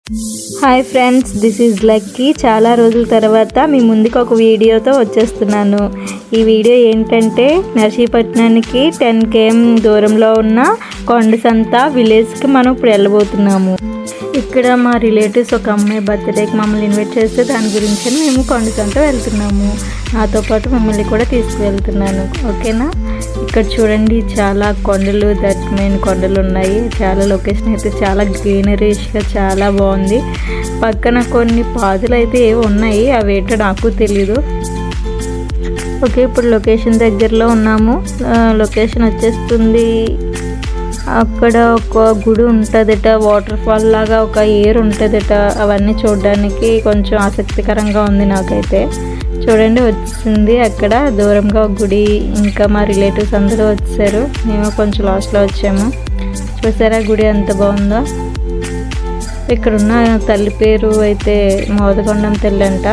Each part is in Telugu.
Hi friends, this is lucky. చాలా రోజుల తర్వాత మీ ముందుకు ఒక వీడియోతో వచ్చేస్తున్నాను. ఈ వీడియో ఏంటంటే నర్సీపట్నానికి 10 km దూరంలో ఉన్న కొండసంత విలేజ్కి మనం ఇప్పుడు వెళ్ళబోతున్నాము. ఇక్కడ మా రిలేటివ్స్ ఒక అమ్మాయి బర్త్డేకి మమ్మల్ని ఇన్వైట్ చేస్తే దాని గురించి మేము కొండసంత వెళ్తున్నాము. నాతో పాటు మమ్మల్ని కూడా తీసుకువెళ్తున్నాను. ఓకేనా? ఇక్కడ చూడండి, చాలా కొండలు, దట్టమైన కొండలు ఉన్నాయి. చాలా లొకేషన్ అయితే చాలా గ్రీనరీష్గా చాలా బాగుంది. పక్కన కొన్ని పాదులు అయితే ఏవో ఉన్నాయి, అవి ఏంటో నాకు తెలీదు. ఓకే, ఇప్పుడు లొకేషన్ దగ్గరలో ఉన్నాము. లొకేషన్ వచ్చేస్తుంది. అక్కడ ఒక గుడి ఉంటుందట, వాటర్ ఫాల్ లాగా ఒక ఏర్ ఉంటుందట. అవన్నీ చూడడానికి కొంచెం ఆసక్తికరంగా ఉంది నాకైతే. చూడండి, వచ్చింది అక్కడ దూరంగా ఒక గుడి. ఇంకా మా రిలేటివ్స్ అందరూ వచ్చారు, మేము కొంచెం లాస్ట్లో వచ్చాము. చూసారా గుడి ఎంత బాగుందో. ఇక్కడున్న తల్లి పేరు అయితే మోదకొండం తల్లి అంట.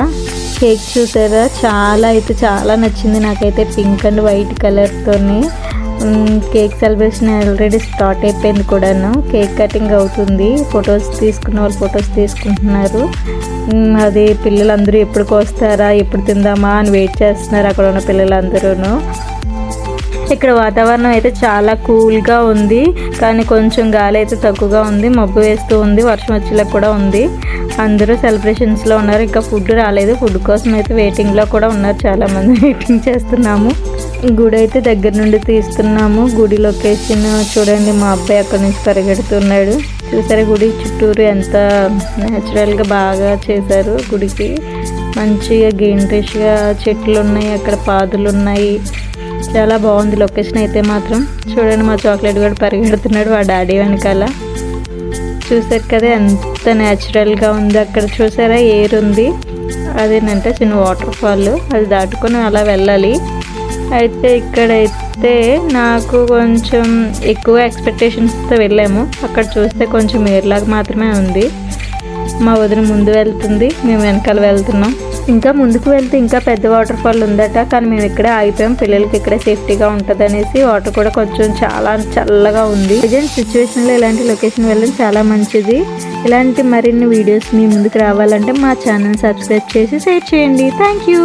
కేక్ చూసారా, చాలా నచ్చింది నాకైతే. పింక్ అండ్ వైట్ కలర్తోని కేక్ సెలబ్రేషన్ ఆల్రెడీ స్టార్ట్ అయిపోయింది కూడాను. కేక్ కటింగ్ అవుతుంది. ఫొటోస్ తీసుకున్న వాళ్ళు ఫొటోస్ తీసుకుంటున్నారు. అది పిల్లలందరూ ఎప్పుడు వస్తారా, ఎప్పుడు తిందామా అని వెయిట్ చేస్తున్నారు అక్కడ ఉన్న పిల్లలందరూ. ఇక్కడ వాతావరణం అయితే చాలా కూల్గా ఉంది, కానీ కొంచెం గాలి అయితే తక్కువగా ఉంది. మబ్బు వేస్తూ ఉంది, వర్షం వచ్చేలా కూడా ఉంది. అందరూ సెలబ్రేషన్స్లో ఉన్నారు. ఇంకా ఫుడ్ రాలేదు, ఫుడ్ కోసం అయితే వెయిటింగ్లో కూడా ఉన్నారు. చాలామంది వెయిటింగ్ చేస్తున్నాము. గుడి అయితే దగ్గర నుండి తీస్తున్నాము. గుడి లొకేషన్ చూడండి, మా అబ్బాయి అక్కడ నుంచి పరిగెడుతున్నాడు. చూసారా గుడి చుట్టూరు ఎంత న్యాచురల్గా బాగా చేశారు. గుడికి మంచిగా గ్రీనరీష్గా చెట్లు ఉన్నాయి, అక్కడ పాదులు ఉన్నాయి. చాలా బాగుంది లొకేషన్ అయితే మాత్రం. చూడండి, మా చాక్లెట్ కూడా పరిగెడుతున్నాడు మా డాడీ వెనకాల. చూసారు కదా ఎంత న్యాచురల్గా ఉంది. అక్కడ చూసారా ఏర్ ఉంది, అదేనంటే చిన్న వాటర్ ఫాల్. అది దాటుకొని అలా వెళ్ళాలి. అయితే ఇక్కడైతే నాకు కొంచెం ఎక్కువ ఎక్స్పెక్టేషన్స్తో వెళ్ళాము. అక్కడ చూస్తే కొంచెం ఏర్లాగా మాత్రమే ఉంది. మా వదిన ముందు వెళ్తుంది, మేము వెనకాల వెళ్తున్నాం. ఇంకా ముందుకు వెళ్తే ఇంకా పెద్ద వాటర్ ఫాల్ ఉందట, కానీ మేము ఇక్కడే ఆగిపోయాం. పిల్లలకి ఇక్కడే సేఫ్టీగా ఉంటుంది అనేసి. వాటర్ కూడా కొంచెం చాలా చల్లగా ఉంది. ప్రజెంట్ సిచ్యువేషన్లో ఇలాంటి లొకేషన్ వెళ్ళడం చాలా మంచిది. ఇలాంటి మరిన్ని వీడియోస్ మీ ముందుకు రావాలంటే మా ఛానల్ సబ్స్క్రైబ్ చేసి షేర్ చేయండి. Thank you.